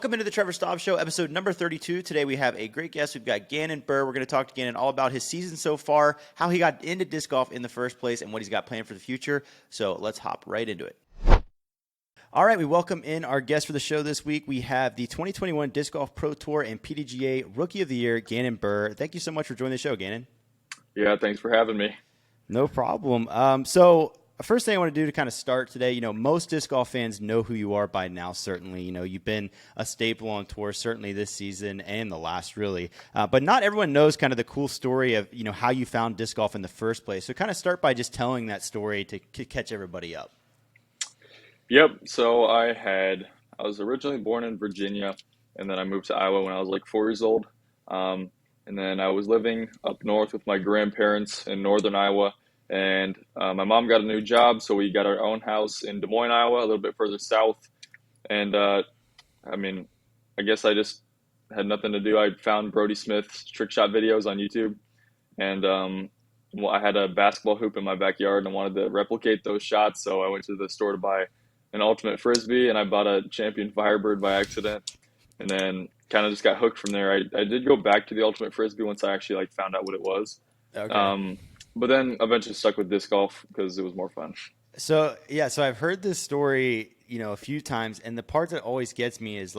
Welcome into the Trevor Staub Show, episode number 32. Today we have a great guest. We've got Gannon Buhr. We're going to talk to Gannon all about his season so far, how he got into disc golf in the first place, and what he's got planned for the future. So let's hop right into it. All right, we welcome in our guest for the show this week. We have the 2021 Disc Golf Pro Tour and PDGA Rookie of the Year, Gannon Buhr. Thank you so much for joining the show, Gannon. Yeah, thanks for having me. No problem. So first thing I want to do to kind of start today, most disc golf fans know who you are by now, certainly. You've been a staple on tour, certainly this season and the last, really. But not everyone knows kind of the cool story of, how you found disc golf in the first place. So kind of start by just telling that story to catch everybody up. Yep. So I was originally born in Virginia, and then I moved to Iowa when I was like 4 years old. And then I was living up north with my grandparents in northern Iowa. And my mom got a new job, so we got our own house in Des Moines, Iowa, a little bit further south. And I guess I just had nothing to do. I found Brody Smith's trick shot videos on YouTube, and I had a basketball hoop in my backyard and I wanted to replicate those shots. So I went to the store to buy an ultimate frisbee, and I bought a champion Firebird by accident, and then kind of just got hooked from there. I did go back to the ultimate frisbee once I actually found out what it was. Okay. But then eventually stuck with disc golf because it was more fun. So I've heard this story, a few times, and the part that always gets me is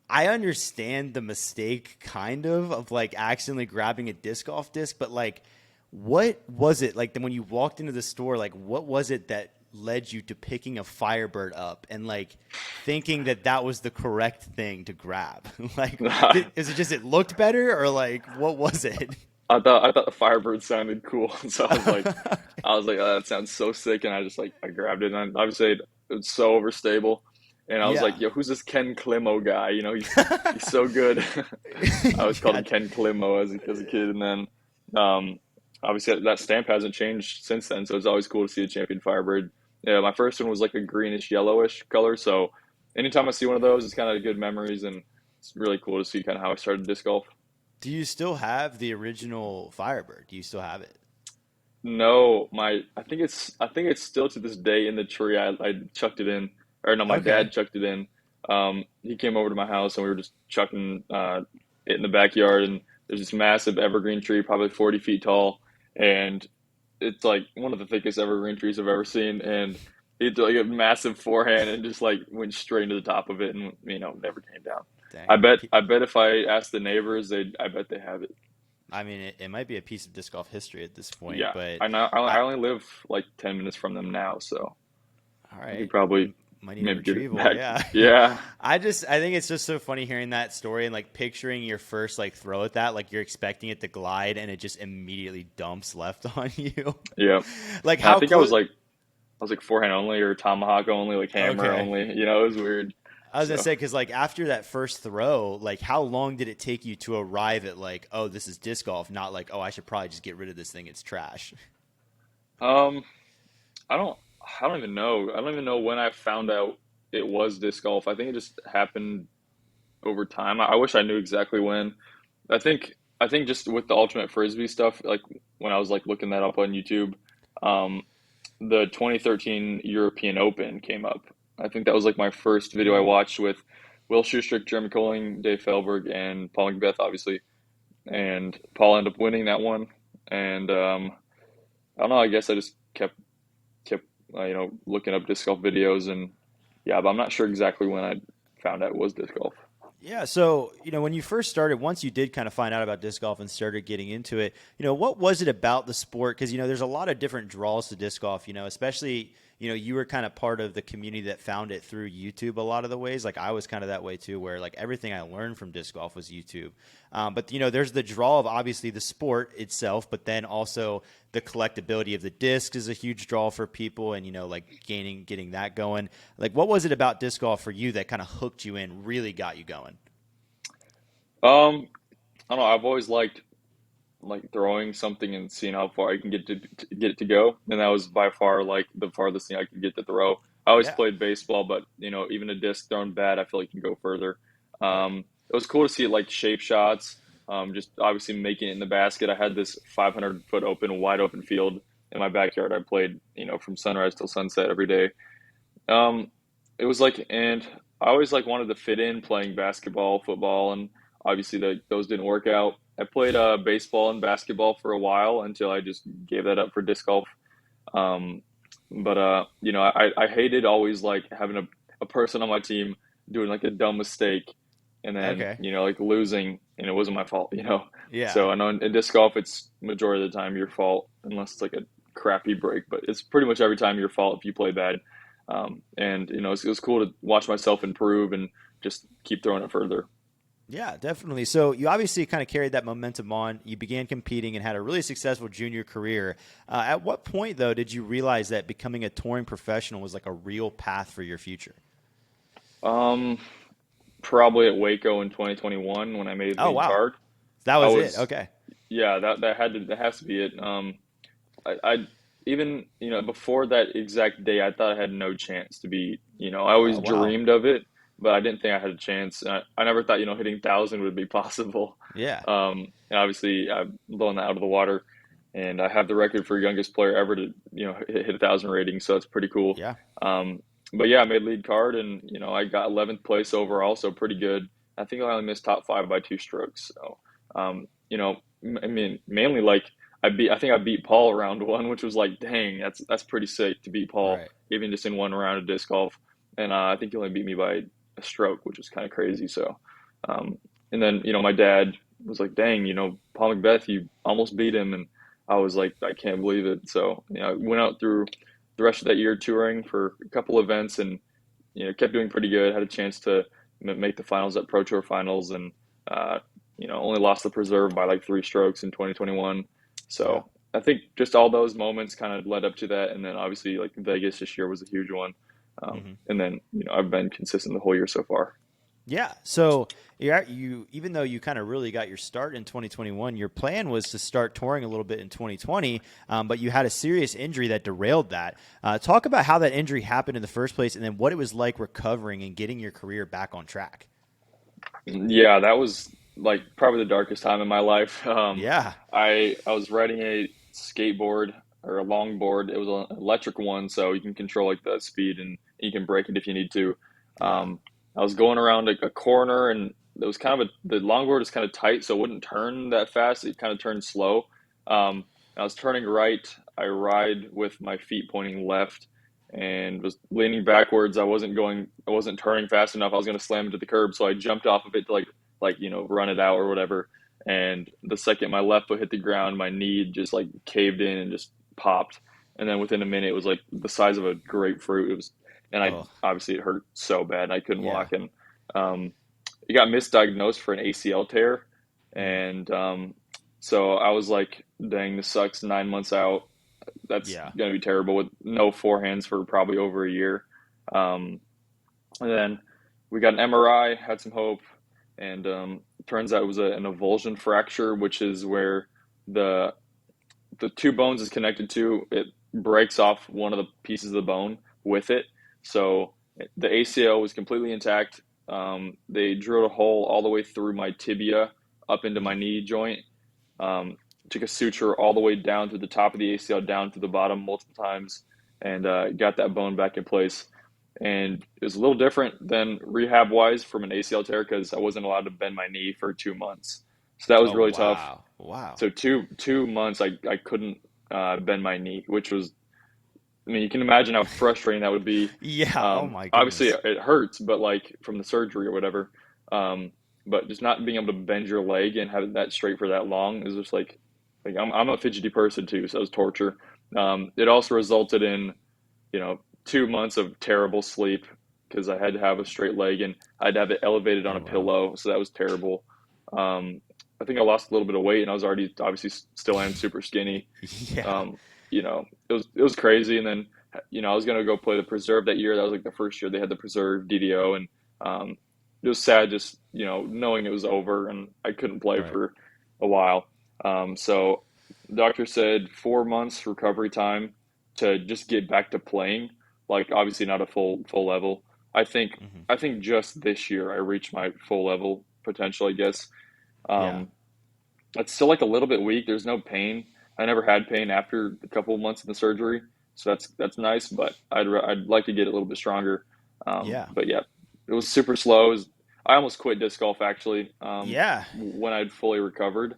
I understand the mistake kind of accidentally grabbing a disc golf disc, but what was it when you walked into the store, what was it that led you to picking a Firebird up and thinking that was the correct thing to grab? Is it just it looked better, or what was it? I thought the Firebird sounded cool, so I was like, oh, that sounds so sick, and I grabbed it, and obviously it's so overstable, and I was like, yo, who's this Ken Klimo guy? He's so good. I always called him Ken Klimo as a kid, and then obviously that stamp hasn't changed since then, so it's always cool to see a champion Firebird. Yeah, my first one was a greenish yellowish color, so anytime I see one of those, it's kind of good memories, and it's really cool to see kind of how I started disc golf. Do you still have the original Firebird? Do you still have it? No, I think it's still to this day in the tree. I chucked it in, or no, my dad chucked it in. He came over to my house and we were just chucking it in the backyard, and there's this massive evergreen tree, probably 40 feet tall, and it's one of the thickest evergreen trees I've ever seen. And he did a massive forehand and just went straight into the top of it, and never came down. Dang. I bet if I asked the neighbors, I bet they have it. I mean, it might be a piece of disc golf history at this point. Yeah, but I only live 10 minutes from them now, so all right, you probably might need a retrieval. Yeah, yeah. I think it's just so funny hearing that story and picturing your first throw at that, you're expecting it to glide and it just immediately dumps left on you. Yeah, how I think I was forehand only or tomahawk only, hammer only. It was weird. I was going to say, because after that first throw, how long did it take you to arrive at oh, this is disc golf, not oh, I should probably just get rid of this thing, it's trash? I don't even know. I don't even know when I found out it was disc golf. I think it just happened over time. I wish I knew exactly when. I think just with the ultimate frisbee stuff, when I was looking that up on YouTube, the 2013 European Open came up. I think that was my first video I watched with Will Schustrick, Jeremy Colling, Dave Felberg, and Paul McBeth, obviously. And Paul ended up winning that one. And I don't know. I guess I just kept looking up disc golf videos, and but I'm not sure exactly when I found out it was disc golf. Yeah, so, when you first started, once you did kind of find out about disc golf and started getting into it, what was it about the sport? Because, there's a lot of different draws to disc golf, especially, you were kind of part of the community that found it through YouTube a lot of the ways. I was kind of that way too, where everything I learned from disc golf was YouTube. But, there's the draw of obviously the sport itself, but then also the collectability of the discs is a huge draw for people, and, getting that going. What was it about disc golf for you that kind of hooked you in, really got you going? I don't know. I've always liked throwing something and seeing how far I can get it to go, and that was by far the farthest thing I could get to throw. I always played baseball, but even a disc thrown bad, I feel you can go further. It was cool to see it shape shots, just obviously making it in the basket. I had this 500-foot wide open field in my backyard. I played from sunrise till sunset every day. It was and I always like wanted to fit in playing basketball, football, and obviously those didn't work out. I played baseball and basketball for a while until I just gave that up for disc golf. Um, but I hated always like having a person on my team doing like a dumb mistake and then, Okay. like losing and it wasn't my fault. Yeah. So I know in disc golf it's majority of the time your fault unless it's like a crappy break, but it's pretty much every time your fault if you play bad. And it was cool to watch myself improve and just keep throwing it further. Yeah, definitely. So you obviously kind of carried that momentum on. You began competing and had a really successful junior career. At what point, though, did you realize that becoming a touring professional was like a real path for your future? Um, Probably at Waco in 2021 when I made Oh, lead wow. card. That I was it. was Okay. Yeah, that has to be it. I even before that exact day, I thought I had no chance to be. I always Oh, wow. dreamed of it, but I didn't think I had a chance. I never thought hitting 1,000 would be possible. Yeah. And obviously, I've blown that out of the water, and I have the record for youngest player ever to hit 1,000 rating, so that's pretty cool. Yeah. Um, but yeah, I made lead card, and I got 11th place overall, so pretty good. I think I only missed top five by 2 strokes. So, I mean, mainly like I think I beat Paul round one, which was like, dang, that's pretty sick to beat Paul, Right. even just in one round of disc golf. And I think he only beat me by a stroke, which was kind of crazy. So, um, and then my dad was like, dang, Paul Macbeth, you almost beat him, and I was like, I can't believe it. So, I went out through the rest of that year touring for a couple events, and kept doing pretty good. Had a chance to make the finals at Pro Tour finals, and uh, only lost the preserve by like 3 strokes in 2021. Yeah. So I think just all those moments kind of led up to that, and then obviously like Vegas this year was a huge one. Hmm. And then I've been consistent the whole year so far. Yeah. So even though you kind of really got your start in 2021, your plan was to start touring a little bit in 2020, but you had a serious injury that derailed that. Talk about how that injury happened in the first place, and then what it was like recovering and getting your career back on track. Yeah, that was like probably the darkest time in my life. Yeah. I was riding a skateboard or a longboard. It was an electric one, so you can control like the speed and you can brake it if you need to. Yeah. I was going around a corner, and it was kind of the longboard is kind of tight, so it wouldn't turn that fast. It kind of turned slow. I was turning right. I ride with my feet pointing left and was leaning backwards. I wasn't turning fast enough. I was going to slam into the curb, so I jumped off of it to run it out or whatever. And the second my left foot hit the ground, my knee just like caved in and just popped. And then within a minute, it was like the size of a grapefruit. And I Oh, obviously it hurt so bad, and I couldn't yeah. walk. And um, it got misdiagnosed for an ACL tear, Mhm. and so I was like, "Dang, this sucks." 9 months out, that's Yeah. gonna be terrible with no forehands for probably over a year. Um, and then we got an MRI, had some hope, and turns out it was an avulsion fracture, which is where the the two bones is connected to. It breaks off one of the pieces of the bone with it. So the ACL was completely intact. They drilled a hole all the way through my tibia up into my Mhm. knee joint. Um, Took a suture all the way down to the top of the ACL, down to the bottom multiple times, and got that bone back in place. And it was a little different than rehab wise from an ACL tear because I wasn't allowed to bend my knee for 2 months. So that was Oh, really tough. wow. Wow. So two months I couldn't bend my knee, which was, I mean, you can imagine how frustrating that would be. Yeah. Oh my Obviously goodness. it hurts, but like from the surgery or whatever. Um, but just not being able to bend your leg and have that straight for that long is just like I'm a fidgety person too, so it was torture. It also resulted in 2 months of terrible sleep because I had to have a straight leg and I had to have it elevated on Oh a wow. pillow, so that was terrible. Um, I think I lost a little bit of weight, and I was already obviously still am super skinny. Yeah. Um, it was crazy, and then I was gonna go play the Preserve that year. That was like the first year they had the Preserve DDO, and it was sad just knowing it was over and I couldn't play Right. for a while. So the doctor said 4 months recovery time to just get back to playing. Like obviously not a full level. I think Hmm. I think just this year I reached my full level potential, I guess. Yeah. Um, it's still like a little bit weak. There's no pain. I never had pain after a couple of months of the surgery, so that's nice. But I'd like to get a little bit stronger. Yeah. But yeah. it was super slow. I almost quit disc golf actually Yeah. when I'd fully recovered.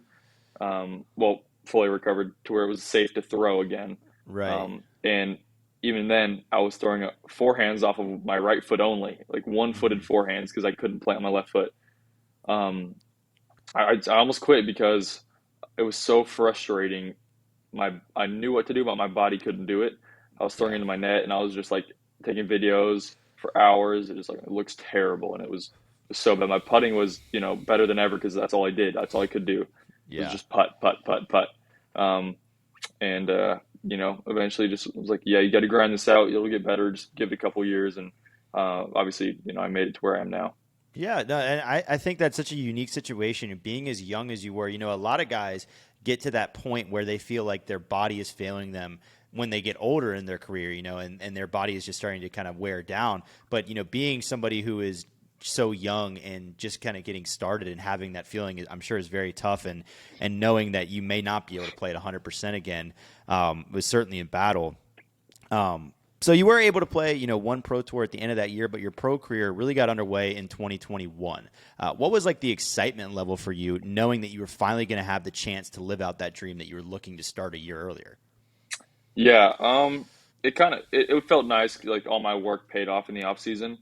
Well, fully recovered to where it was safe to throw again. Right. And even then, I was throwing forehands off of my right foot only, like one-footed Hmm. forehands because I couldn't plant my left foot. Um, I almost quit because it was so frustrating. I knew what to do, but my body couldn't do it. I was throwing Yeah. into my net, and I was just like taking videos for hours. It looks terrible, and it was so bad. My putting was better than ever because that's all I did. That's all I could do was Yeah. just putt, putt, putt, putt. Um, and eventually just was like, yeah, you got to grind this out. You'll get better. Just give it a couple years, and obviously, I made it to where I am now. Yeah, no, and I think that's such a unique situation. Being as young as you were, a lot of guys get to that point where they feel like their body is failing them when they get older in their career, and their body is just starting to kind of wear down. But, being somebody who is so young and just kind of getting started and having that feeling, I'm sure is very tough. And knowing that you may not be able to play at 100% again was certainly a battle. So you were able to play, one pro tour at the end of that year, but your pro career really got underway in 2021. What was like the excitement level for you, knowing that you were finally going to have the chance to live out that dream that you were looking to start a year earlier? Yeah, it felt nice. Like all my work paid off in the off season,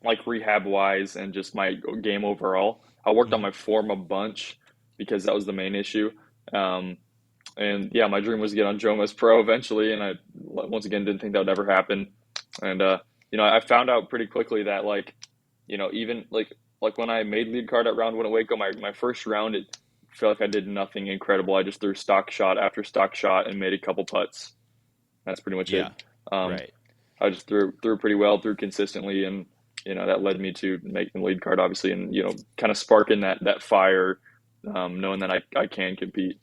like rehab wise and just my game overall. I worked on Hmm. my form a bunch because that was the main issue. Um, And yeah, my dream was to get on Jomas Pro eventually, and I once again didn't think that would ever happen. And I found out pretty quickly that even like when I made lead card at round one at Waco, my first round it felt like I did nothing incredible. I just threw stock shot after stock shot and made a couple putts. That's pretty much it. Yeah, Um, right. I just threw pretty well, threw consistently, and that led me to making the lead card, obviously, and kind of sparking that fire, knowing that I can compete.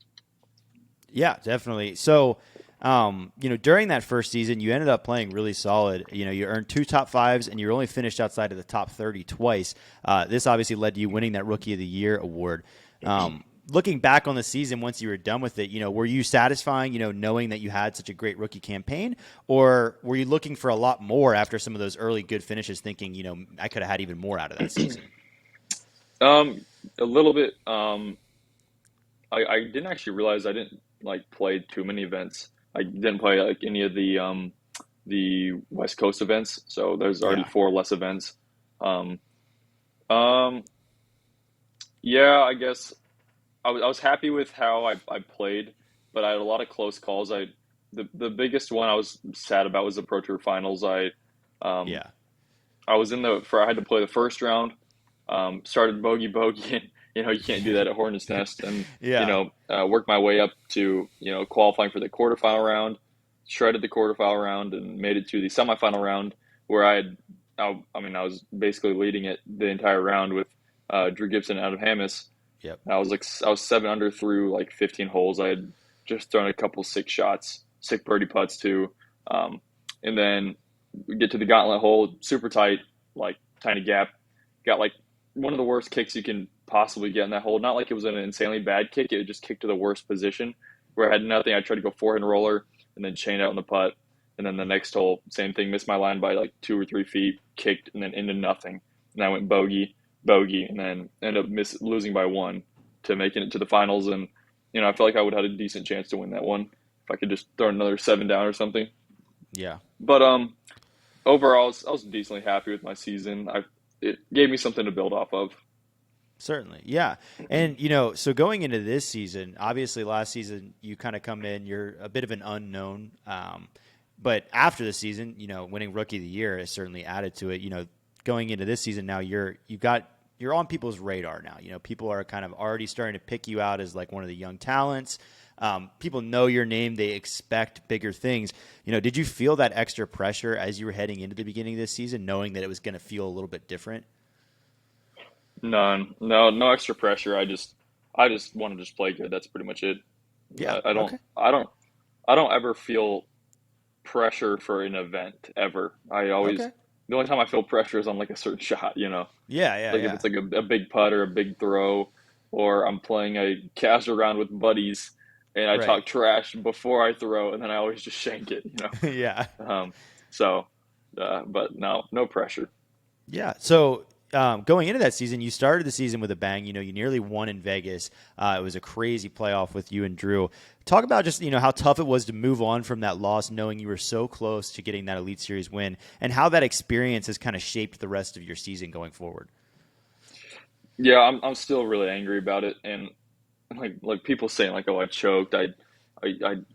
Yeah, definitely. So, during that first season, you ended up playing really solid. You earned two top fives, and you only finished outside of the top 30 twice. This obviously led to you winning that Rookie of the Year award. Looking back on the season, once you were done with it, were you satisfying, knowing that you had such a great rookie campaign, or were you looking for a lot more after some of those early good finishes, thinking, I could have had even more out of that season? Um, a little bit. I didn't actually realize I didn't like play too many events. I didn't play like any of the West Coast events, so there's already Yeah. four less events. Um, um, yeah, I guess I was happy with how I played, but I had a lot of close calls. The biggest one I was sad about was the Pro Tour Finals. Um, Yeah. I was in the for I had to play the first round. Started bogey bogey, and you can't do that at Hornets Nest, and Yeah. worked my way up to qualifying for the quarterfinal round, shredded the quarterfinal round, and made it to the semifinal round where I was basically leading it the entire round with Drew Gibson out of Hamas. Yep. I was 7 under through like 15 holes. I had just thrown a couple sick shots, sick birdie putts too, um, and then we get to the gauntlet hole, super tight, like tiny gap. Got like one of the worst kicks you can possibly get in that hole. Not like it was an insanely bad kick; it just kicked to the worst position where I had nothing. I tried to go forehand roller and then chain out in the putt, and then the next hole, same thing, missed my line by like 2 or 3 feet, kicked and then into nothing, and I went bogey, bogey, and then ended up losing by one to making it to the finals. And I felt like I would have had a decent chance to win that one if I could just throw another 7 down or something. Yeah. But overall, I was decently happy with my season. It gave me something to build off of. Certainly. Yeah. And, so going into this season, obviously last season you kind of come in, you're a bit of an unknown. But after the season, winning Rookie of the Year has certainly added to it. Going into this season now, you're on people's radar now. People are kind of already starting to pick you out as like one of the young talents. People know your name; they expect bigger things. Did you feel that extra pressure as you were heading into the beginning of this season, knowing that it was going to feel a little bit different? None, no extra pressure. I just want to just play good. That's pretty much it. Yeah. I don't, Okay. I don't, I don't ever feel pressure for an event ever. Okay. The only time I feel pressure is on like a certain shot. Yeah. Yeah. Like if Yeah. it's like a big putt or a big throw, or I'm playing a casual round with buddies and I Right. talk trash before I throw, and then I always just shank it. Yeah. Um, so, but no pressure. Yeah. So going into that season, you started the season with a bang. You nearly won in Vegas. It was a crazy playoff with you and Drew. Talk about just how tough it was to move on from that loss, knowing you were so close to getting that Elite Series win, and how that experience has kind of shaped the rest of your season going forward. Yeah, I'm still really angry about it, and like people saying like, oh, I choked, I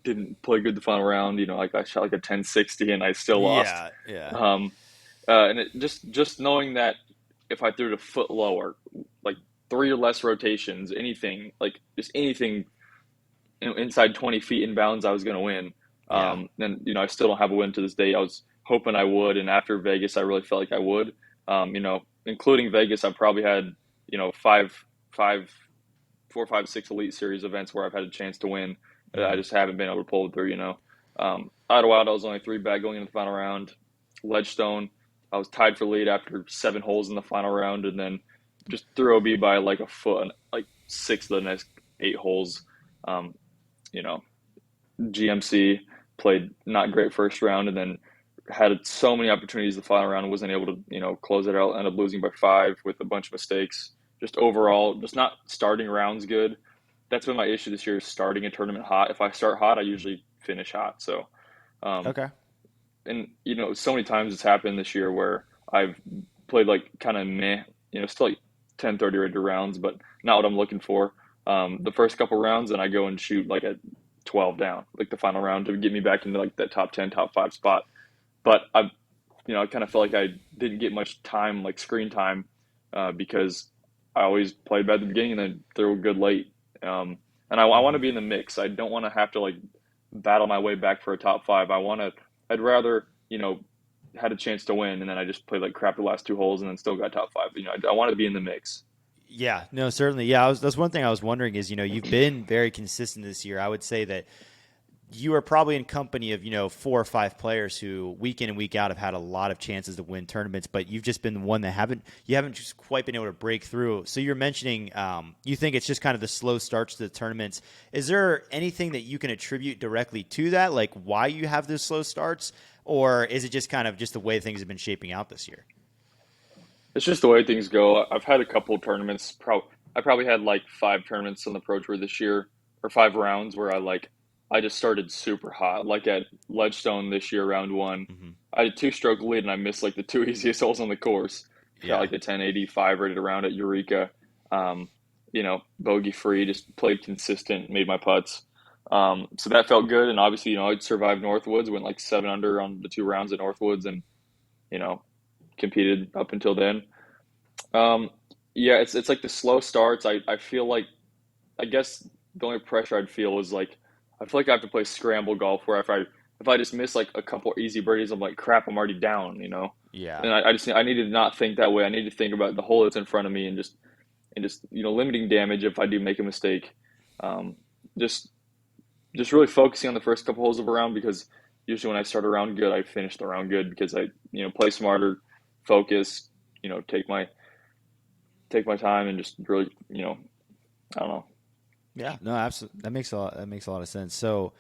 didn't play good the final round, like I shot like a 1060 and I still lost. Yeah, yeah, Um, and it just knowing that if I threw it a foot lower, like three or less rotations, anything like just anything inside 20 feet in bounds, I was going to win. yeah. And I still don't have a win to this day. I was hoping I would, and after Vegas, I really felt like I would. Including Vegas, I probably had five, 4, 5, 6 Elite Series events where I've had a chance to win. I Hmm. just haven't been able to pull it through. Idlewild, I was only three back going into the final round. Ledgestone, I was tied for lead after 7 holes in the final round, and then just threw OB by like a foot, and like six of the next 8 holes. Um, you know, GMC played not great first round, and then had so many opportunities the final round and wasn't able to close it out. Ended up losing by 5 with a bunch of mistakes. Just overall, just not starting rounds good. That's been my issue this year: is starting a tournament hot. If I start hot, I usually finish hot. So, um, Okay. and so many times it's happened this year where I've played like kind of meh, still like 10-30 rated rounds, but not what I'm looking for. The first couple rounds, and I go and shoot like a 12 down, like the final round to get me back into like that top 10, top 5 spot. But I kind of felt like I didn't get much time, like screen time, because I always played bad at the beginning and then threw good late. And I want Hmm. to be in the mix. I don't want to have to like battle my way back for a top 5. I'd rather, had a chance to win and then I just played like crap the last 2 holes and then still got top 5. I want to be in the mix. Yeah, no, certainly. Yeah, that's one thing I was wondering is, you've been very consistent this year. I would say that you are probably in company of 4 or 5 players who week in and week out have had a lot of chances to win tournaments, but you've just been the one that haven't just quite been able to break through. So you're mentioning you think it's just kind of the slow starts to the tournaments. Is there anything that you can attribute directly to that, like why you have those slow starts, or is it just kind of just the way things have been shaping out this year? It's just the way things go. I've had a couple of tournaments. I probably had like 5 tournaments on the Pro Tour this year, or 5 rounds where I just started super hot. Like at Ledgestone this year, round one, Hmm. I had a two-stroke lead and I missed like the two easiest holes on the course. Shot Yeah. like a 1085 rated around at Eureka. Um, Bogey free, just played consistent, made my putts. So that felt good, and obviously, I'd survived Northwoods, went like 7 under on the 2 rounds at Northwoods, and you know, competed up until then. Um, yeah, it's like the slow starts. I feel like I guess the only pressure I'd feel is like I feel like I have to play scramble golf where if I just miss like a couple easy birdies, I'm like crap, I'm already down. Yeah. And I need to not think that way. I need to think about the hole that's in front of me and just limiting damage if I do make a mistake. Um, just just really focusing on the first couple holes of a round because usually when I start a round good, I finish the round good because I play smarter, focus, you know, take my take my time and just really, I don't know. Yeah, no, absolutely. That makes a lot of sense. So,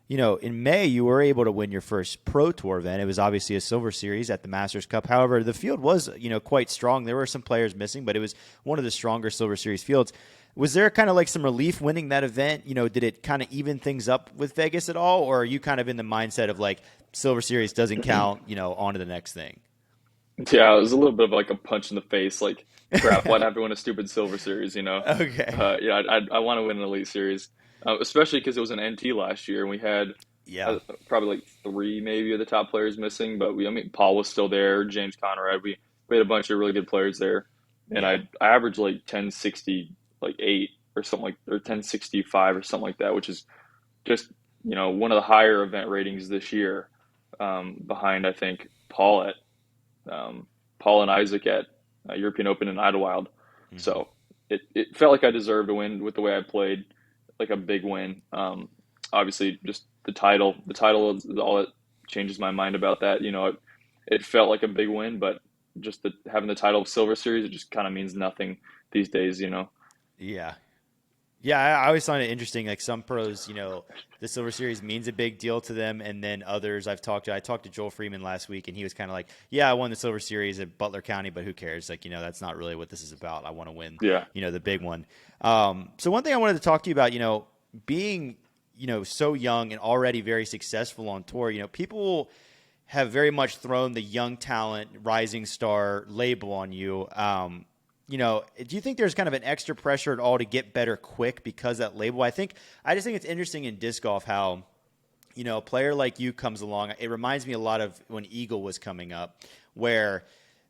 in May you were able to win your first Pro Tour event. It was obviously a Silver Series at the Masters Cup. However, the field was, quite strong. There were some players missing, but it was one of the stronger Silver Series fields. Was there kind of like some relief winning that event? Did it kind of even things up with Vegas at all, or are you kind of in the mindset of like Silver Series doesn't count, on to the next thing? Yeah, it was a little bit of like a punch in the face. Like, crap, why'd I have to win a stupid Silver Series? Okay. Yeah, I want to win an Elite Series, especially because it was an NT last year and we had Yeah. probably like three maybe of the top players missing. But I mean, Paul was still there, James Conrad. We had a bunch of really good players there, and Yeah. I averaged like 1060 like 8 or something like or 1065 or something like that, which is just one of the higher event ratings this year, behind I think um, Paul and Isaac at European Open in Idlewild. Hmm. So it felt like I deserved a win with the way I played, like a big win. Obviously, just the title is all that changes my mind about that. It felt like a big win, but just having the title of Silver Series, it just kind of means nothing these days. Yeah. Yeah, I always find it interesting. Like some pros, the Silver Series means a big deal to them, and then others I talked to Joel Freeman last week, and he was kind of like, "Yeah, I won the Silver Series at Butler County, but who cares? Like, that's not really what this is about. I want to win, Yeah. the big one." So one thing I wanted to talk to you about, being, so young and already very successful on tour, people have very much thrown the young talent, rising star label on you. Do you think there's kind of an extra pressure at all to get better quick because of that label? I just think it's interesting in disc golf how, a player like you comes along. It reminds me a lot of when Eagle was coming up, where,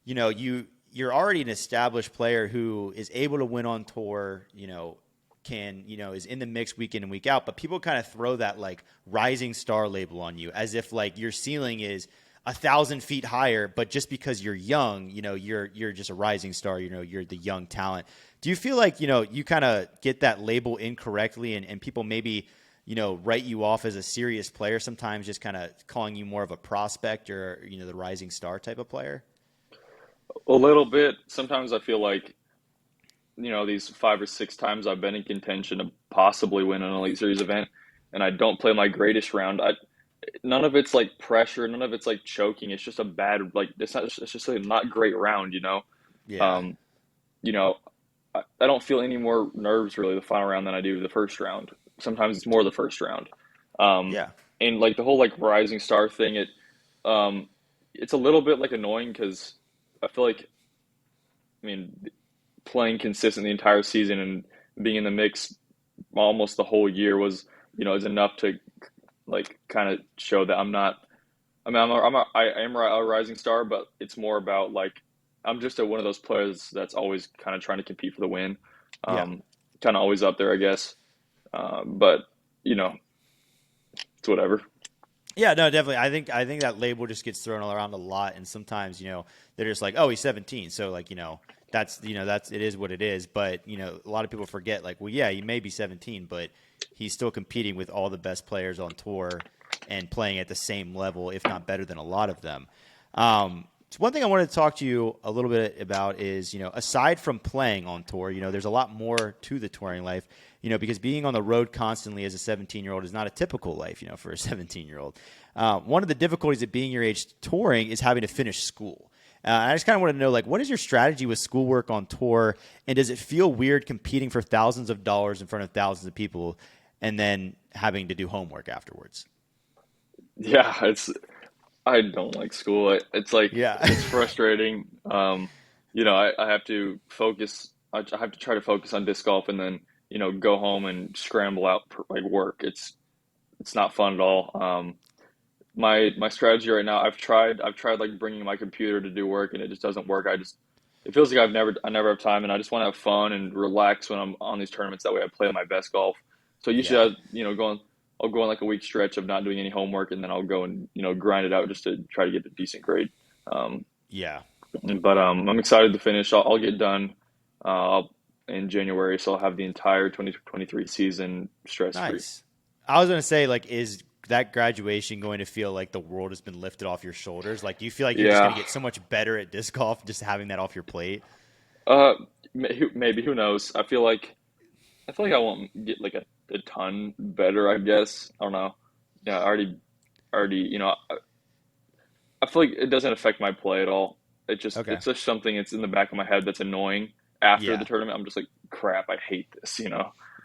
you're already an established player who is able to win on tour, is in the mix week in and week out, but people kind of throw that like rising star label on you as if like your ceiling is 1,000 feet higher, but just because you're young, you're just a rising star, you're the young talent. Do you feel like, you kind of get that label incorrectly and people maybe, write you off as a serious player sometimes, just kind of calling you more of a prospect or, the rising star type of player? A little bit. Sometimes I feel like, these 5 or 6 times I've been in contention to possibly win an Elite Series event, and I don't play my greatest round. None of it's like pressure, none of it's like choking. It's just a bad like it's just a not great round. Yeah. Um, you know, I don't feel any more nerves really the final round than I do the first round. Sometimes it's more the first round. Um, Yeah. and like the whole like rising star thing, um, it's a little bit like annoying because I feel like I mean playing consistent the entire season and being in the mix almost the whole year was is enough to like kind of show that I'm not. I mean, I am a rising star, but it's more about like I'm just one of those players that's always kind of trying to compete for the win. Yeah. Um, Kind of always up there, I guess. But you know, it's whatever. Yeah, no, definitely. I think that label just gets thrown around a lot, and sometimes they're just like, oh, he's 17, so like that's it is what it is. But a lot of people forget like, well, yeah, he may be 17, but he's still competing with all the best players on tour and playing at the same level, if not better than a lot of them. So one thing I wanted to talk to you a little bit about is, aside from playing on tour, there's a lot more to the touring life, because being on the road constantly as a 17-year-old is not a typical life, for a 17-year-old. One of the difficulties of being your age touring is having to finish school. I just kind of want to know, like, what is your strategy with schoolwork on tour, and does it feel weird competing for thousands of dollars in front of thousands of people and then having to do homework afterwards? Yeah, I don't like school. It's like Yeah. it's frustrating. I have to focus. I have to try to focus on disc golf and then go home and scramble out like work. It's not fun at all. My strategy right now, I've tried like bringing my computer to do work and it just doesn't work. It feels like I never have time and I just want to have fun and relax when I'm on these tournaments. That way I play my best golf. So usually Yeah. I'll go on like a week stretch of not doing any homework and then I'll go and grind it out just to try to get a decent grade. Um, Yeah. but I'm excited to finish. I'll get done in January, so I'll have the entire 2023 season stress free. Nice. I was going to say, like, is that graduation going to feel like the world has been lifted off your shoulders? Like, do you feel like you're just going Yeah. to get so much better at disc golf just having that off your plate? Uh, Maybe who knows? I feel like I won't get like a ton better. I guess I don't know. Yeah, already. I feel like it doesn't affect my play at all. Okay. It's just something that's in the back of my head that's annoying. After the Yeah. tournament, I'm just like, crap, I hate this.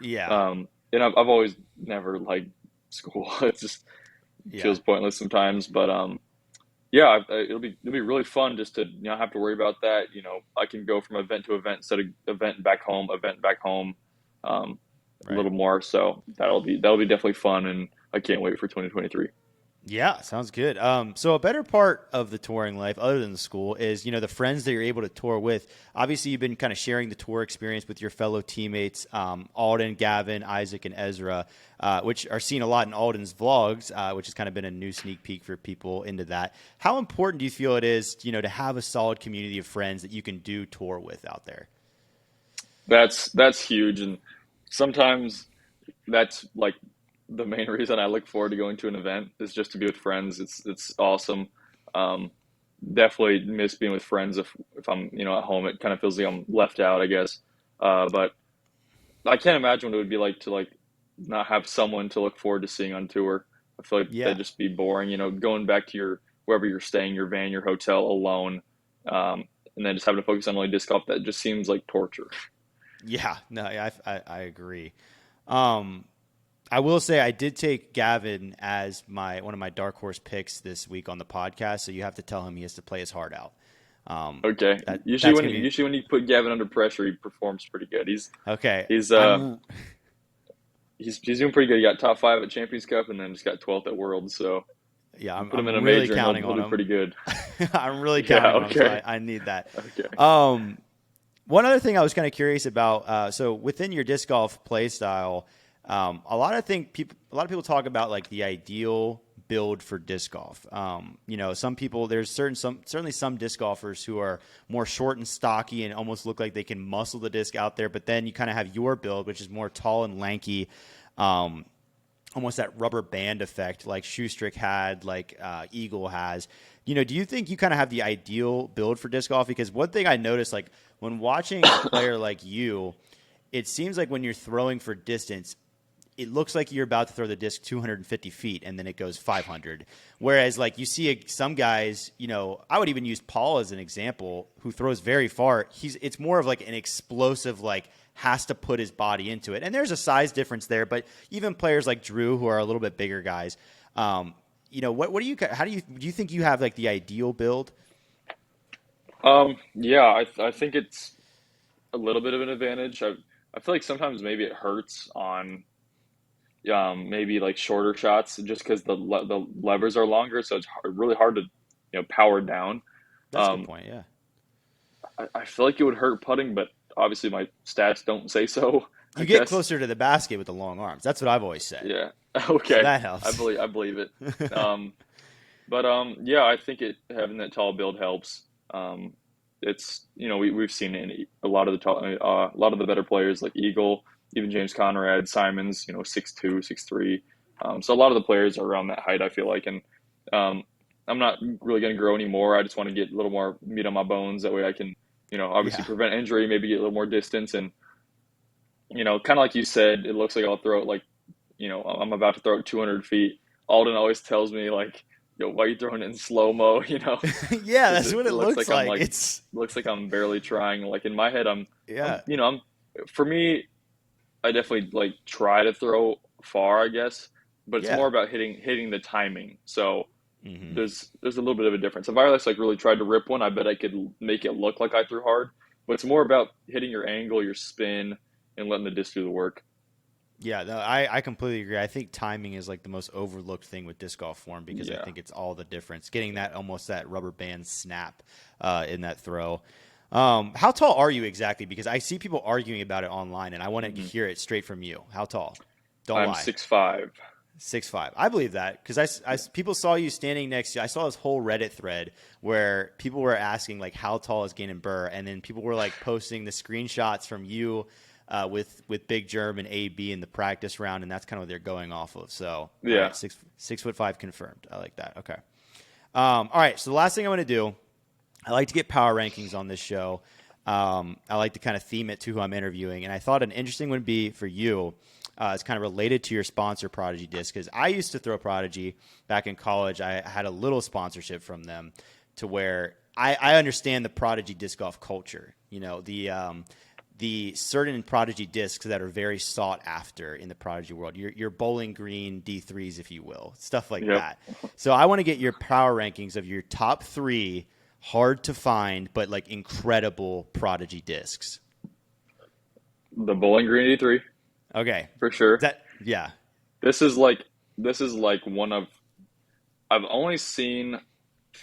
Yeah. And I've always never liked school. It just Yeah. feels pointless sometimes. But yeah, it'll be really fun just to not have to worry about that. I can go from event to event instead of event back home, a Right. little more. So that'll be definitely fun, and I can't wait for 2023. Yeah, sounds good. So a better part of the touring life, other than the school, is the friends that you're able to tour with. Obviously, you've been kind of sharing the tour experience with your fellow teammates, Alden, Gavin, Isaac, and Ezra, which are seen a lot in Alden's vlogs, which has kind of been a new sneak peek for people into that. How important do you feel it is, to have a solid community of friends that you can do tour with out there? That's huge, and sometimes that's like the main reason I look forward to going to an event is just to be with friends. It's awesome. Um, Definitely miss being with friends if I'm at home. It kind of feels like I'm left out, I guess. But I can't imagine what it would be like to like not have someone to look forward to seeing on tour. I feel like that'd Yeah. just be boring. Going back to your wherever you're staying, your van, your hotel alone, um, and then just having to focus on only disc golf. That just seems like torture. Yeah, no, I agree. Um, I will say I did take Gavin as my one of my dark horse picks this week on the podcast, so you have to tell him he has to play his heart out. Okay. Usually That's when gonna be usually when you put Gavin under pressure, he performs pretty good. okay. He's uh I'm he's doing pretty good. He got top five at Champions Cup and then just got 12th at Worlds. So yeah, you put him in I'm a really major and he'll counting he'll on do him. pretty good. I'm really Yeah. counting on him, so Okay. I need that. Okay. Um, One other thing I was kind of curious about, so within your disc golf play style, a lot of people talk about like the ideal build for disc golf. Some people there's certainly some disc golfers who are more short and stocky and almost look like they can muscle the disc out there. But then you kind of have your build, which is more tall and lanky, um, almost that rubber band effect, like Shoestrick had, like Eagle has. Do you think you kind of have the ideal build for disc golf? Because one thing I noticed, like when watching a player like you, it seems like when you're throwing for distance, it looks like you're about to throw the disc 250 feet and then it goes 500. Whereas, like you see some guys, I would even use Paul as an example, who throws very far. It's more of like an explosive, like has to put his body into it. And there's a size difference there, but even players like Drew, who are a little bit bigger guys, what do you think you have like the ideal build? Yeah, I think it's a little bit of an advantage. I feel like sometimes maybe it hurts on maybe like shorter shots just because the levers are longer, so it's really hard to power down. That's a good Um, point. Yeah. I feel like it would hurt putting, but obviously my stats don't say so. I You get guess. closer to the basket with the long arms. That's what I've always said. Yeah. So Okay. that I helps. believe I believe it. But yeah, I think it having that tall build helps. It's we've seen it in a lot of a lot of the better players like Eagle, even James Conrad, Simons, 6'2", 6'3". So a lot of the players are around that height, I feel like, and um, I'm not really going to grow anymore. I just want to get a little more meat on my bones. That way I can, obviously Yeah. prevent injury, maybe get a little more distance, and kind of like you said, it looks like I'll throw it like, I'm about to throw it 200 feet. Alden always tells me like, yo, why are you throwing it in slow mo? Yeah, Because that's it what it looks looks like I'm like. like It's looks like I'm barely trying. Like in my head, yeah. I'm for me, I definitely like try to throw far, I guess, but it's more Yeah. about hitting the timing. So Hmm. there's a little bit of a difference. If I like really tried to rip one, I bet I could make it look like I threw hard. But it's more about hitting your angle, your spin, and letting the disc do the work. Yeah, no, I completely agree. I think timing is like the most overlooked thing with disc golf form because I Yeah. think it's all the difference. Getting that almost that rubber band snap in that throw. How tall are you exactly? Because I see people arguing about it online, and I want to hmm hear it straight from you. How tall? Don't I'm lie. 6'5". 6'5". I believe that because people saw you standing next to. I saw this whole Reddit thread where people were asking like, "How tall is Gannon Buhr?" And then people were like posting the screenshots from you with Big Germ and AB in the practice round, and that's kind of what they're going off of. So, all Yeah. right, 6'5" confirmed. I like that. Okay. All right. So the last thing I want to do, I like to get power rankings on this show. I like to kind of theme it to who I'm interviewing, and I thought an interesting one would be for you. It's kind of related to your sponsor, Prodigy Disc, because I used to throw Prodigy back in college. I had a little sponsorship from them, to where I understand the Prodigy disc golf culture. The certain Prodigy discs that are very sought after in the Prodigy world. Your Bowling Green D3s, if you will, stuff like Yep. that. So I want to get your power rankings of your top three hard to find but like incredible Prodigy discs. The Bowling Green E3 Okay, for sure. yeah. This is like this is like one of I've only seen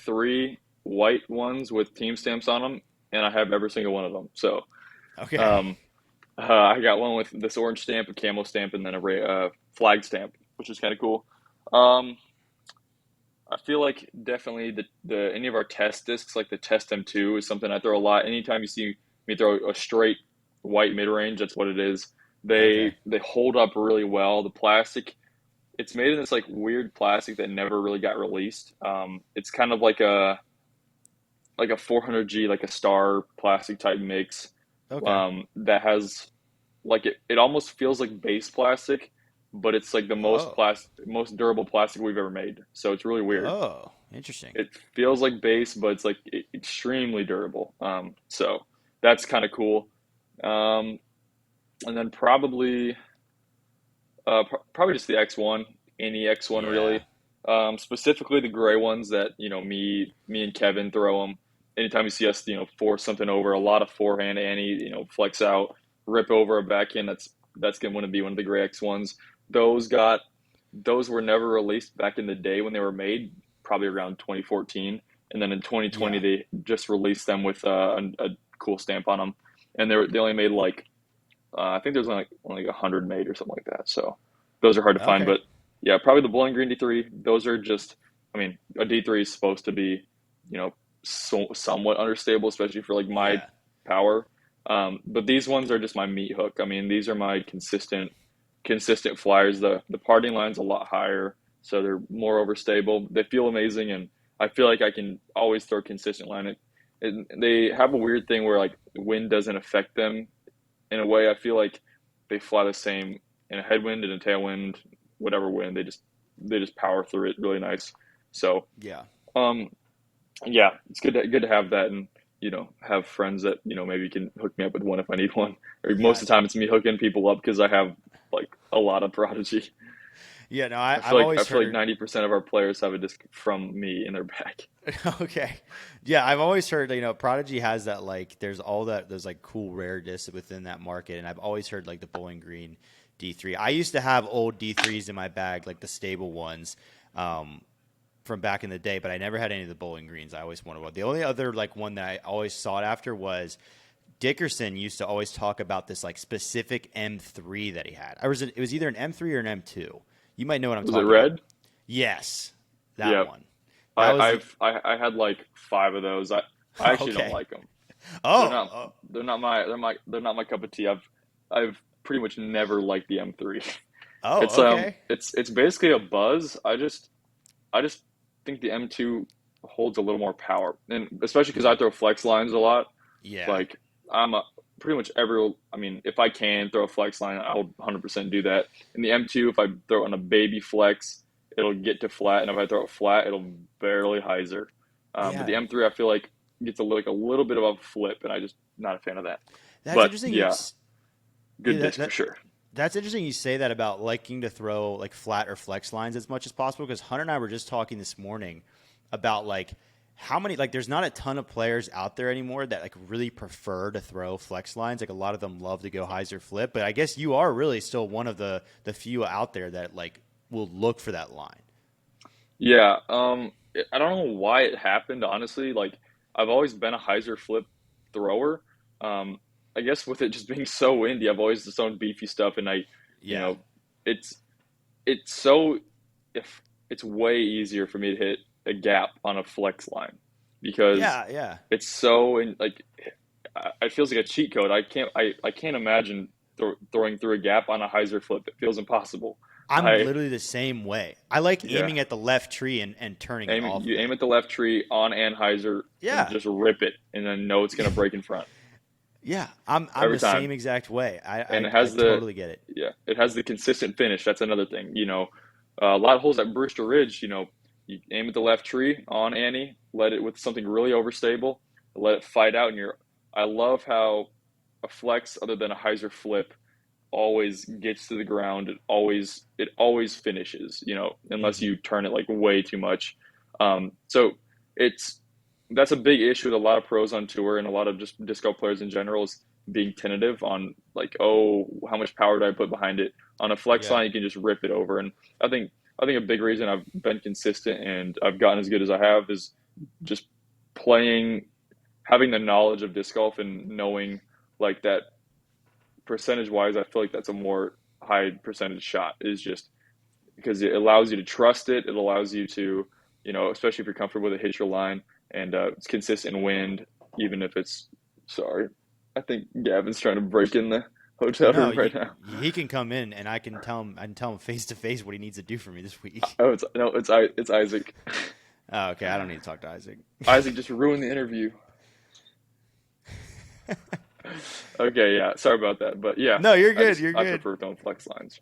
three white ones with team stamps on them, and I have every single one of them. So Okay. um, I got one with this orange stamp, a camo stamp, and then a flag stamp, which is kind of cool. Um, I feel like definitely the any of our test discs, like the Test M2, is something I throw a lot. Anytime you see me throw a straight white mid range, that's what it is. Okay. They hold up really well. The plastic, it's made in this like weird plastic that never really got released. It's kind of like a 400G, like a star plastic type mix Okay. that has like it almost feels like base plastic, but it's like the Oh, most durable plastic we've ever made. So it's really weird. oh, interesting. It feels like base, but it's like extremely durable. So that's kind of cool. Um, and then probably just the X1, any X1 Yeah. really. Specifically the gray ones that, me and Kevin throw them. Anytime you see us, force something over, a lot of forehand Annie, flex out, rip over a backhand. That's going to be one of the gray X1s. Those got those were never released back in the day when they were made, probably around 2014, and then in 2020 Yeah. they just released them with a cool stamp on them, and they only made like I think there's only like 100 made or something like that. So those are hard to find. Okay. But yeah, probably the Bowling Green D3. Those are just, I mean, a D3 is supposed to be, somewhat understable, especially for like my Yeah. power. But these ones are just my meat hook. I mean, these are my consistent flyers. The parting line's a lot higher, so they're more overstable. They feel amazing, and I feel like I can always throw consistent line. They have a weird thing where like wind doesn't affect them in a way. I feel like they fly the same in a headwind and a tailwind, whatever wind. They just power through it really nice. So Yeah. um, yeah, it's good to have that, and have friends that maybe can hook me up with one if I need one. Or most of the Gotcha. time it's me hooking people up because I have like a lot of prodigy. Yeah. No, I I've feel like I always feel like heard. 90% of our players have a disc from me in their bag. Okay. Yeah, I've always heard, Prodigy has that there's all that those cool rare discs within that market, and I've always heard the Bowling Green D3. I used to have old D3s in my bag, like the stable ones, from back in the day, but I never had any of the Bowling Greens. I always wanted one. The only other one that I always sought after was Dickerson used to always talk about this specific M3 that he had. It was either an M3 or an M2. You might know what I'm Was it talking about. red? Yes, that Yeah. one. That I was the I had like five of those. I actually don't okay. like them. They're Oh, not oh, they're not my cup of tea. I've pretty much never liked the M3. oh, It's okay. it's basically a buzz. I just think the M2 holds a little more power, and especially because I Mhm. throw flex lines a lot. Yeah, Like I'm a, pretty much every. I mean, if I can throw a flex line, I'll 100% do that. In the M2, if I throw it on a baby flex, it'll get to flat, and if I throw it flat, it'll barely hyzer. But yeah. the M3, I feel like gets like a little bit of a flip, and I just not a fan of that. That's But interesting. yeah, Yeah, good disc for sure. that's interesting. You say that about liking to throw flat or flex lines as much as possible because Hunter and I were just talking this morning about how many there's not a ton of players out there anymore that really prefer to throw flex lines. Like a lot of them love to go hyzer flip, but I guess you are really still one of the few out there that will look for that line. Yeah, I don't know why it happened, honestly. Like, I've always been a hyzer flip thrower. Um, I guess with it just being so windy, I've always just thrown beefy stuff, and you Yeah, know, it's it's so if it's way easier for me to hit a gap on a flex line because yeah, yeah. it's so in like it feels like a cheat code. I can't imagine throwing through a gap on a hyzer flip. It feels impossible. I'm I literally the same way. I like Yeah. aiming at the left tree and turning it off of You aim it. at the left tree on Anheuser and Yeah, just rip it, and then know it's going to break in front yeah. I'm every the time. same exact way. I And I, I totally get it. it has the consistent finish. That's another thing. A lot of holes at Brewster Ridge. You aim at the left tree on Annie, let it with something really overstable, let it fight out, and you're. I love how a flex other than a hyzer flip always gets to the ground. It always finishes, unless Hmm. you turn it like way too much. So it's that's a big issue with a lot of pros on tour and a lot of just disc golf players in general is being tentative on like, oh, how much power do I put behind it? On a flex Yeah, line, you can just rip it over. And I think a big reason I've been consistent and I've gotten as good as I have is just playing, having the knowledge of disc golf and knowing like that percentage wise, I feel like that's a more high percentage shot is just because it allows you to trust it. It allows you to, especially if you're comfortable with it, hit your line and it's consistent wind, even if it's, sorry. I think Gavin's trying to break in the hotel no, room right now. he can come in and I can tell him face to face what he needs to do for me this week. Oh, it's Isaac. Oh, okay, I don't need to talk to Isaac. Isaac just ruined the interview. Okay, yeah. Sorry about that, but yeah, No, you're good. You're I good. prefer throwing flex lines.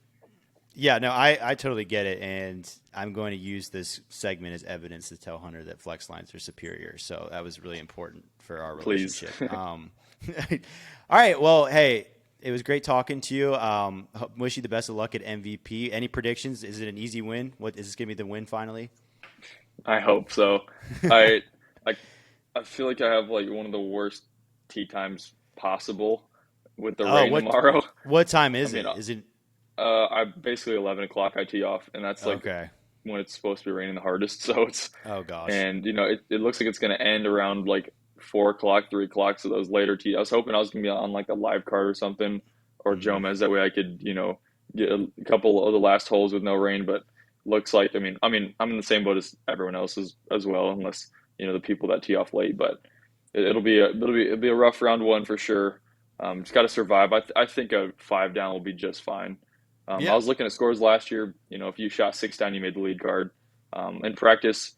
Yeah, no, I totally get it, and I'm going to use this segment as evidence to tell Hunter that flex lines are superior. So that was really important for our Please. relationship. All right, well, hey, it was great talking to you. Wish you the best of luck at MVP. Any predictions? Is it an easy win? What is this going to be the win finally? I hope so. I I I feel like I have like one of the worst tea times possible with the Oh, rain tomorrow. what time I is mean, it? Is it I basically 11 o'clock I tee off, and that's like okay? when it's supposed to be raining the hardest. So it's Oh gosh. and it looks like it's going to end around like 4 o'clock, 3 o'clock. So those later tee, I was hoping I was going to be on like a live card or something or Hmm. Jomez. That way I could get a couple of the last holes with no rain. But looks like I mean I'm in the same boat as everyone else as well, unless the people that tee off late. But it'll be a rough round one for sure. Just got to survive. I think a 5 down will be just fine. I Yeah. was looking at scores last year. If you shot 6 down, you made the lead card. In practice,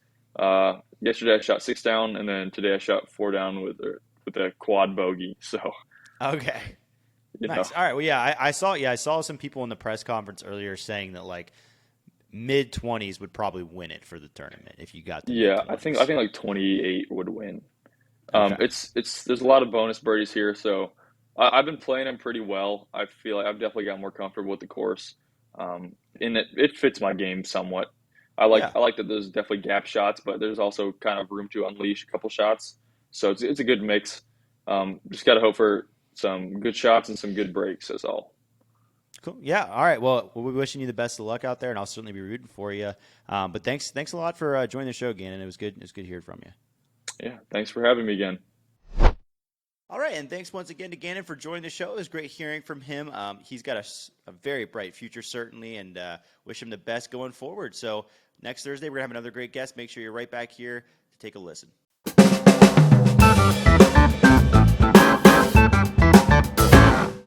yesterday I shot 6 down, and then today I shot 4 down with a quad bogey. So Okay. you know, Nice. All right. Well, yeah, I saw. Yeah, I saw some people in the press conference earlier saying that like mid 20s would probably win it for the tournament if you got the mid yeah, I 20s. think like 28 would win. Okay. It's there's a lot of bonus birdies here, so I've been playing them pretty well. I feel like I've definitely got more comfortable with the course. In it fits my game somewhat. Yeah. I like that there's definitely gap shots, but there's also kind of room to unleash a couple shots. So it's a good mix. Just got to hope for some good shots and some good breaks. That's all. Cool. Yeah. All right. Well, we're wishing you the best of luck out there, and I'll certainly be rooting for you. But thanks a lot for joining the show, Gannon. It was good. It was good hearing from you. Yeah, thanks for having me again. All right, and thanks once again to Gannon for joining the show. It was great hearing from him. He's got a very bright future, certainly, and wish him the best going forward. So next Thursday, we're going to have another great guest. Make sure you're right back here to take a listen.